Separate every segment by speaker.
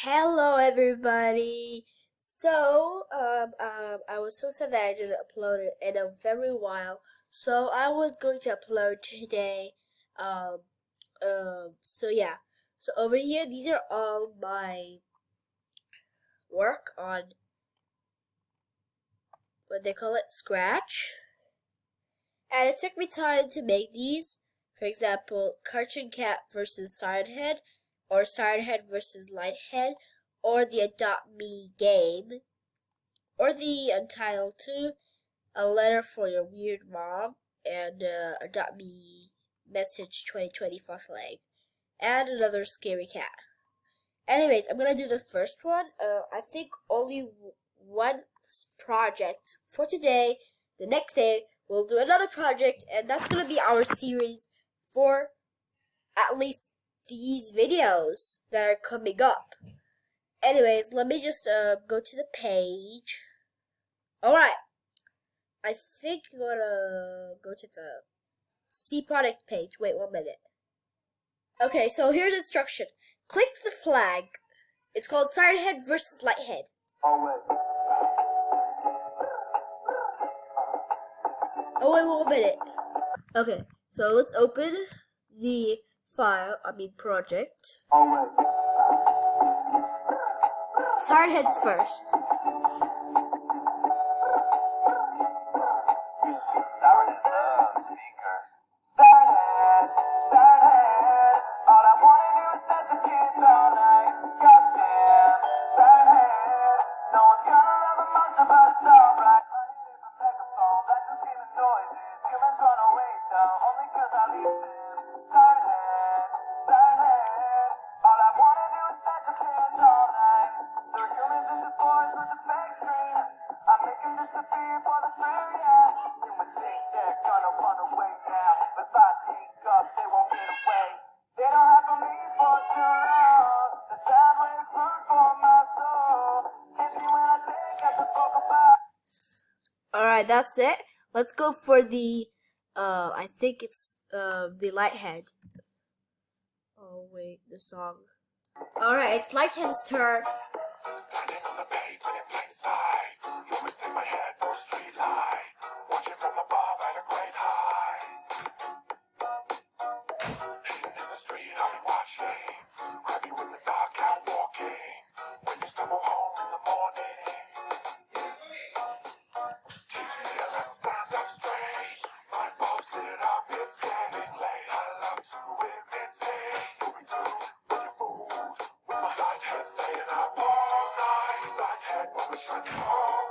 Speaker 1: Hello everybody. I was so sad that I didn't upload it in a very while. So I was going to upload today. Um, so yeah. So over here, these are all my work on what they call it, Scratch. And it took me time to make these. For example, Cartoon Cat versus Siren Head, or Siren Head versus Lighthead, or the Adopt Me game, or the Untitled 2, A Letter for Your Weird Mom, and Adopt Me Message 2020 Fossil Egg, and another Scary Cat. Anyways, I'm gonna do the first one. I think only one project for today. The next day, we'll do another project, and that's gonna be our series for at least these videos that are coming up. Anyways, let me just go to the page. Alright, I think you're gonna go to the C product page. Wait 1 minute. Okay, so here's the instruction. Click the flag. It's called Siren Head versus Lighthead. Oh wait 1 minute. Okay, so let's open the project. Siren Head's first.
Speaker 2: Siren is the speaker. Siren Head, all I wanna do is snatch your kids all night. Goddamn, Siren Head, no one's gonna love a monster, but it's alright. I hit it from megaphone, blast and screaming noises. Humans run away though, only 'cause I leave them. Siren Head, all I wanna do is snatch your kids all night. Throw humans in the forest with the fake screen. I make them disappear for the thrill, yeah. You would think they're gonna run away now, but if I sneak up, they won't get away. They don't have to leave for too long. The sound waves burn for my soul. Catch me when I think at the vocal bar.
Speaker 1: Alright, that's it. Let's go for the I think it's the Lighthead. Oh wait, the song. Alright, it's Lighthead's turn.
Speaker 3: Standing on the pavement in plain sight, you mistake my head for a street light. Watching from above at a great height. Hidden in the street, I'll be watching. Grab you in the dark, out walking. When you stumble home in the morning. Keep still and stand up straight. My bulb's lit up, it's getting late. I love to imitate. You'll be doomed when you're fooled. With my light head staying up all night. Lighthead, when we shine so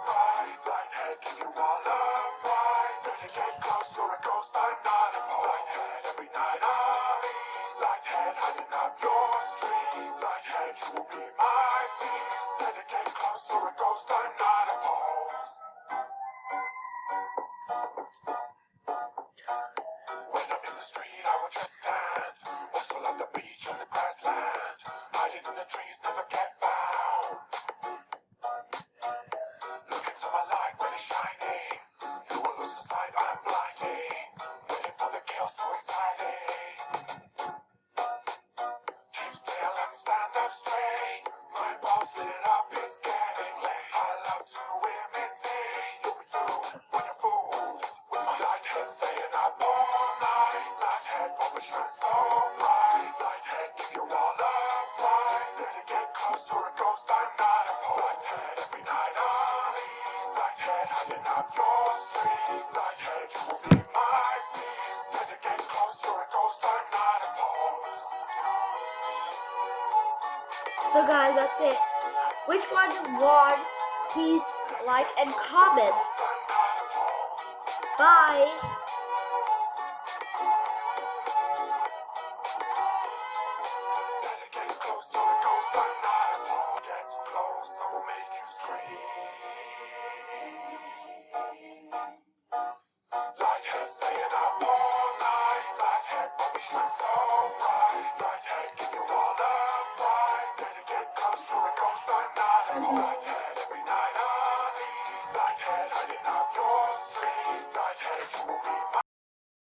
Speaker 3: bright. Lighthead, give you all a fright. Better get close, you're a ghost, I'm not a boy. Lighthead, every night I'll be. Lighthead, hiding up your street. Lighthead, you will be my feast. Better get close, you're a ghost, I'm not a pose. When I'm in the street, I will just stand. Also love the beach and the grassland. Hiding in the trees, never get found. Look into my light when it's shining. You will lose the sight, I'm blinding. Waiting for the kill, so exciting. Keep still and stand up straight. My bulb's lit up, it's getting late. I love to imitate. You'll be doomed when you're fooled. With my light head staying up all night. Lighthead, but we shine so bright. Lighthead, give you all a fright. Better get close, you're a ghost, I'm not a pole. Lighthead, every night I'll leave. Lighthead, hiding up your street. Lighthead, you will be my feast. Better get close, you're a ghost, I'm not a pose.
Speaker 1: So guys, that's it. Which one you want? Please like and comment. Bye.